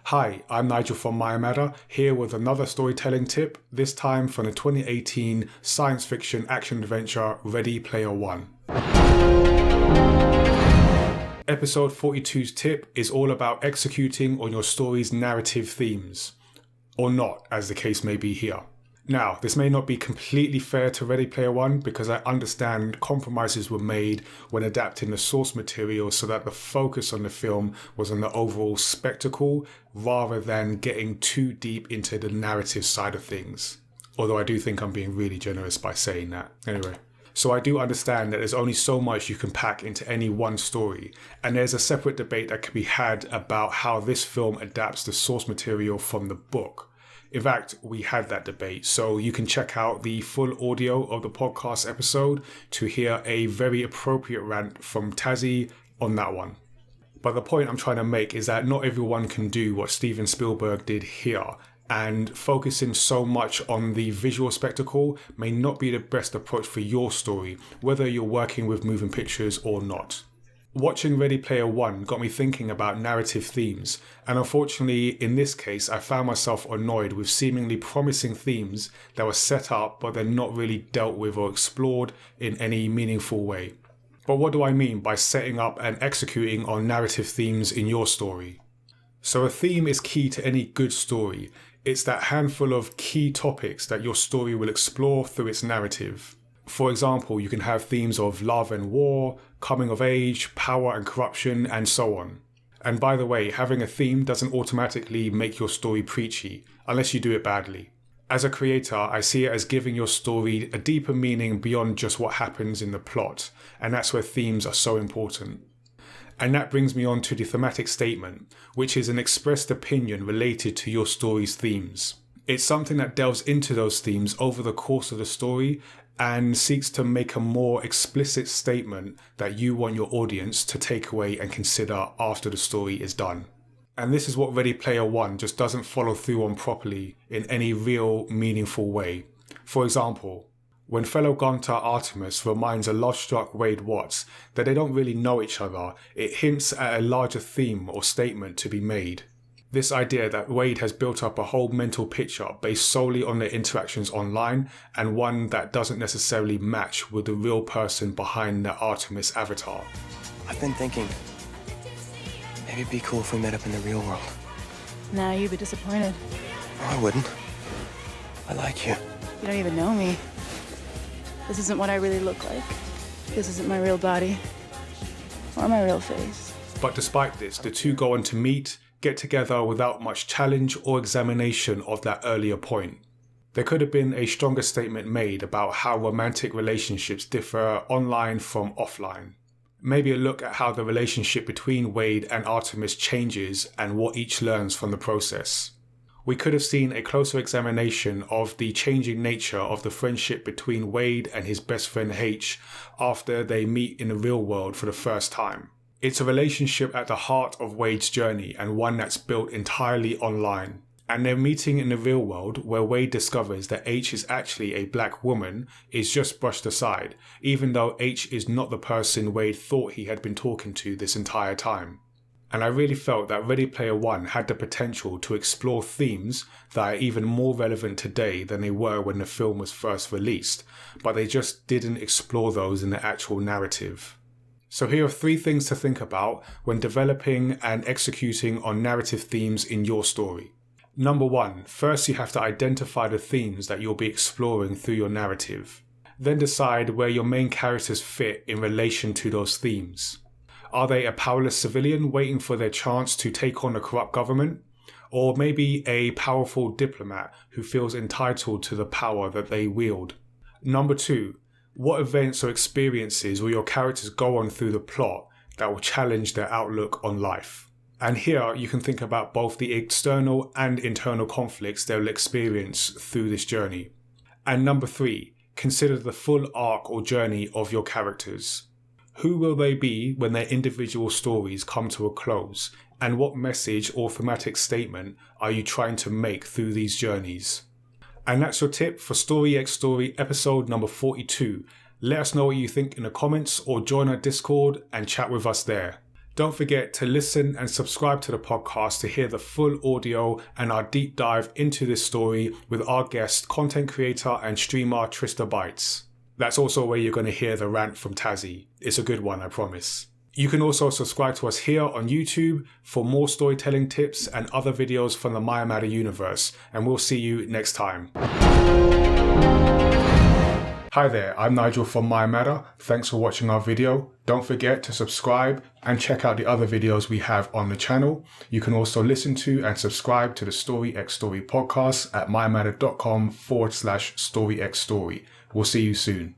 Hi, I'm Nigel from mayamada, here with another storytelling tip, this time from the 2018 science fiction action adventure Ready Player One. Episode 42's tip is all about executing on your story's narrative themes. Or not, as the case may be here. Now, this may not be completely fair to Ready Player One because I understand compromises were made when adapting the source material so that the focus on the film was on the overall spectacle rather than getting too deep into the narrative side of things. Although I do think I'm being really generous by saying that. Anyway. So I do understand that there's only so much you can pack into any one story, and there's a separate debate that can be had about how this film adapts the source material from the book. In fact, we had that debate, so you can check out the full audio of the podcast episode to hear a very appropriate rant from Tazzy on that one. But the point I'm trying to make is that not everyone can do what Steven Spielberg did here, and focusing so much on the visual spectacle may not be the best approach for your story, whether you're working with moving pictures or not. Watching Ready Player One got me thinking about narrative themes, and unfortunately in this case I found myself annoyed with seemingly promising themes that were set up but then not really dealt with or explored in any meaningful way. But what do I mean by setting up and executing on narrative themes in your story? So a theme is key to any good story. It's that handful of key topics that your story will explore through its narrative. For example, you can have themes of love and war, coming of age, power and corruption, and so on. And by the way, having a theme doesn't automatically make your story preachy, unless you do it badly. As a creator, I see it as giving your story a deeper meaning beyond just what happens in the plot, and that's where themes are so important. And that brings me on to the thematic statement, which is an expressed opinion related to your story's themes. It's something that delves into those themes over the course of the story and seeks to make a more explicit statement that you want your audience to take away and consider after the story is done. And this is what Ready Player One just doesn't follow through on properly in any real meaningful way. For example, when fellow Gunter Artemis reminds a love-struck Wade Watts that they don't really know each other, it hints at a larger theme or statement to be made. This idea that Wade has built up a whole mental picture based solely on their interactions online and one that doesn't necessarily match with the real person behind the Artemis avatar. I've been thinking, maybe it'd be cool if we met up in the real world. Nah, you'd be disappointed. No, I wouldn't. I like you. You don't even know me. This isn't what I really look like. This isn't my real body. Or my real face. But despite this, the two go on to meet, get together without much challenge or examination of that earlier point. There could have been a stronger statement made about how romantic relationships differ online from offline. Maybe a look at how the relationship between Wade and Artemis changes and what each learns from the process. We could have seen a closer examination of the changing nature of the friendship between Wade and his best friend H after they meet in the real world for the first time. It's a relationship at the heart of Wade's journey and one that's built entirely online. And their meeting in the real world, where Wade discovers that H is actually a black woman, is just brushed aside, even though H is not the person Wade thought he had been talking to this entire time. And I really felt that Ready Player One had the potential to explore themes that are even more relevant today than they were when the film was first released, but they just didn't explore those in the actual narrative. So here are 3 things to think about when developing and executing on narrative themes in your story. Number 1, first you have to identify the themes that you'll be exploring through your narrative. Then decide where your main characters fit in relation to those themes. Are they a powerless civilian waiting for their chance to take on a corrupt government? Or maybe a powerful diplomat who feels entitled to the power that they wield? Number 2, what events or experiences will your characters go on through the plot that will challenge their outlook on life? And here you can think about both the external and internal conflicts they'll experience through this journey. And number 3, consider the full arc or journey of your characters. Who will they be when their individual stories come to a close? And what message or thematic statement are you trying to make through these journeys? And that's your tip for Story X Story episode number 42. Let us know what you think in the comments or join our Discord and chat with us there. Don't forget to listen and subscribe to the podcast to hear the full audio and our deep dive into this story with our guest, content creator and streamer Trista Bites. That's also where you're going to hear the rant from Tazzy. It's a good one, I promise. You can also subscribe to us here on YouTube for more storytelling tips and other videos from the mayamada universe, and we'll see you next time. Hi there, I'm Nigel from mayamada. Thanks for watching our video. Don't forget to subscribe and check out the other videos we have on the channel. You can also listen to and subscribe to the Story X Story podcast at mayamada.com/StoryXStory. We'll see you soon.